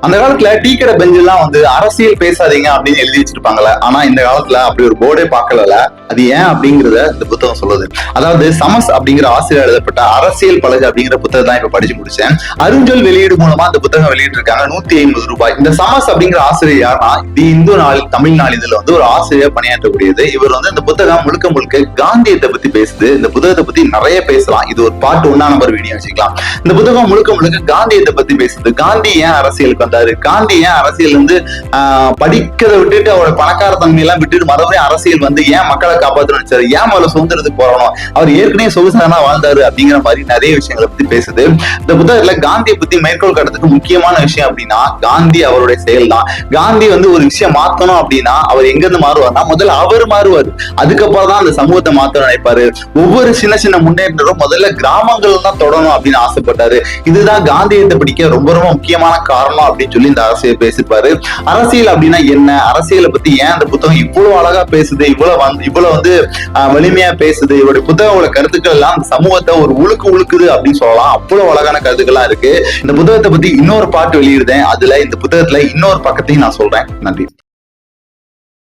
அந்த காலத்துல டீ கடை பெஞ்ச் எல்லாம் அரசியல் பேசாதீங்க அப்படின்னு எழுதி வச்சிருப்பாங்கல்ல. ஆனா இந்த காலத்துல அப்படி ஒரு போர்டே பார்க்கல. அது ஏன் அப்படிங்கறத இந்த புத்தகம் சொல்லுது. அதாவது சமஸ் அப்படிங்கிற ஆசிரியர் எழுதப்பட்ட அரசியல் பழகு அப்படிங்கிற புத்தகம் தான் இப்ப படிச்சு முடிச்சேன். அருஞ்சொல் வெளியீடு மூலமா இந்த புத்தகம் வெளியிட்டு இருக்காங்க. ₹150. இந்த சமஸ் அப்படிங்கிற ஆசிரியர் யாருன்னா தி இந்து தமிழ் நாளிதழ்ல ஒரு ஆசிரியர் பணியாற்றக்கூடியது. இவர் இந்த புத்தகம் முழுக்க முழுக்க காந்தியத்தை பத்தி பேசுது. இந்த புத்தகத்தை பத்தி நிறைய பேசலாம். இது ஒரு பார்ட் 1 நம்பர் வீடியோ வச்சுக்கலாம். இந்த புத்தகம் முழுக்க முழுக்க காந்தியத்தை பத்தி பேசுது. காந்தி ஏன் அரசியலுக்கு வந்தாரு, காந்தி ஏன் அரசியல் படிக்கிறத விட்டுட்டு அவரோட பணக்கார தன்மை எல்லாம் விட்டுட்டு மறுபடியும் அரசியல் ஏன் மக்களை காப்பாற்றணும் நினைச்சாரு, ஏன் முதல்ல சுதந்திரத்துக்கு போறணும், அவர் ஏற்கனவே சொகுசானா வாழ்ந்தாரு அப்படிங்கிற மாதிரி நிறைய விஷயங்களை பத்தி பேசுது. இந்த புத்தகத்துல காந்தியை பத்தி மேற்கோள் காட்டுறதுக்கு முக்கியமான விஷயம் அப்படின்னா காந்தி அவருடைய செயல் தான். காந்தி ஒரு விஷயம் மாத்தணும் அப்படின்னா அவர் எங்க இருந்து மாறுவார்னா முதல்ல அவர் மாறுவாரு, அதுக்கப்புறம் தான் அந்த சமூகத்தை மாத்த நினைப்பாரு. ஒவ்வொரு சின்ன சின்ன முன்னேற்றரும் முதல்ல கிராமங்கள் தான் தொடணும் அப்படின்னு ஆசைப்பட்டாரு. இதுதான் காந்தியத்தை படிக்க ரொம்ப ரொம்ப முக்கியமான காரணம் அப்படின்னு சொல்லி இந்த அரசியல் பேசிப்பாரு. அரசியல் அப்படின்னா என்ன, அரசியலை பத்தி ஏன் அந்த புத்தகம் இவ்வளவு அழகா பேசுது, இவ்வளவு வலிமையா பேசுது, இவருடைய புத்தகங்களோட கருத்துக்கள் எல்லாம் அந்த சமூகத்தை ஒரு உழுக்குது அப்படின்னு சொல்லலாம். அவ்வளவு அழகான கருத்துக்கள்லாம் இருக்கு. இந்த புத்தகத்தை பத்தி இன்னொரு பாட்டு வெளியிடுதேன். அதுல இந்த புத்தகத்துல இன்னொரு பக்கத்தையும் நான் சொல்றேன். நன்றி.